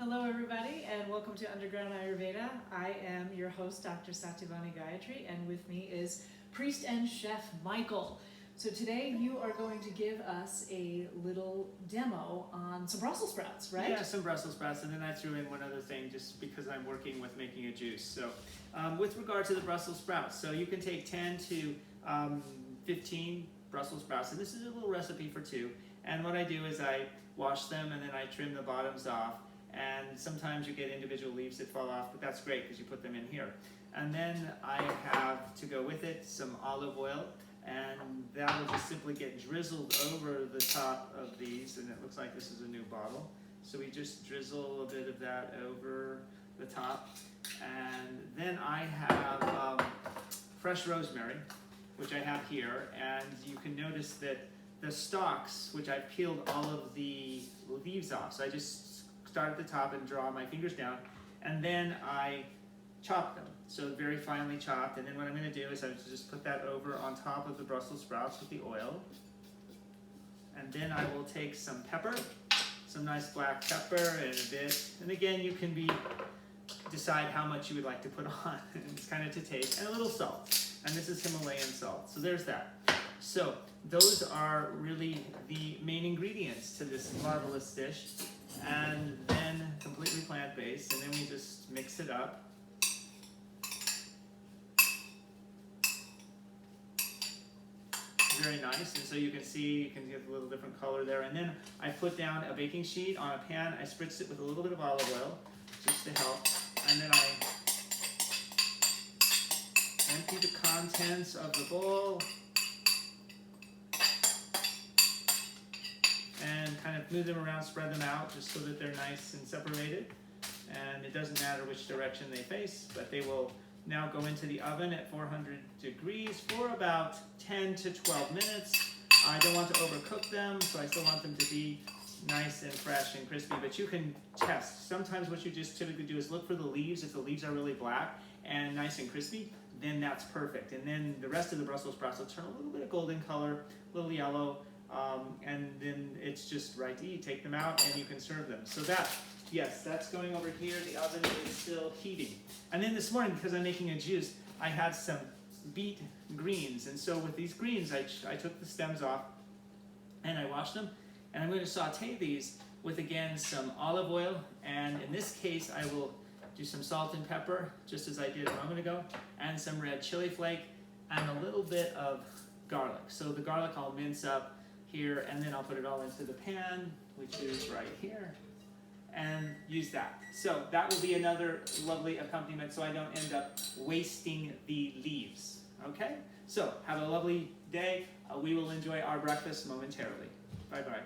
Hello everybody and welcome to Underground Ayurveda. I am your host, Dr. Satyavani Gayatri, and with me is priest and chef Michael. So today you are going to give us a little demo on some Brussels sprouts, right? Yeah, some Brussels sprouts, and then I threw in one other thing just because I'm working with making a juice. So with regard to the Brussels sprouts, so you can take 10 to 15 Brussels sprouts, and this is a little recipe for two. And what I do is I wash them and then I trim the bottoms off. And sometimes you get individual leaves that fall off, but that's great because you put them in here. And then I have to go with it some olive oil, and that will just simply get drizzled over the top of these. And it looks like this is a new bottle. So we just drizzle a bit of that over the top. And then I have fresh rosemary, which I have here. And you can notice that the stalks, which I've peeled all of the leaves off. So I just start at the top and draw my fingers down, and then I chop them, so very finely chopped. And then what I'm going to do is I just put that over on top of the Brussels sprouts with the oil, and then I will take some pepper, some nice black pepper, and a bit, and again you can decide how much you would like to put on. It's kind of to taste, and a little salt, and this is Himalayan salt. So there's that. So those are really the main ingredients to this marvelous dish. And then completely plant-based, and then we just mix it up. Very nice, and so you can see, you can get a little different color there. And then I put down a baking sheet on a pan. I spritzed it with a little bit of olive oil, just to help. And then I empty the contents of the bowl. And kind of move them around, spread them out just so that they're nice and separated. And it doesn't matter which direction they face, but they will now go into the oven at 400 degrees for about 10 to 12 minutes. I don't want to overcook them, so I still want them to be nice and fresh and crispy, but you can test. Sometimes what you just typically do is look for the leaves. If the leaves are really black and nice and crispy, then that's perfect. And then the rest of the Brussels sprouts will turn a little bit of golden color, a little yellow, and then it's just right to eat. Take them out and you can serve them. So that, yes, that's going over here. The oven is still heating. And then this morning, because I'm making a juice, I had some beet greens. And so with these greens, I took the stems off and I washed them. And I'm going to saute these with, again, some olive oil. And in this case, I will do some salt and pepper, just as I did a moment ago, and some red chili flake, and a little bit of garlic. So the garlic I'll mince up here, and then I'll put it all into the pan, which is right here, and use that. So that will be another lovely accompaniment so I don't end up wasting the leaves. Okay? So have a lovely day. We will enjoy our breakfast momentarily. Bye-bye.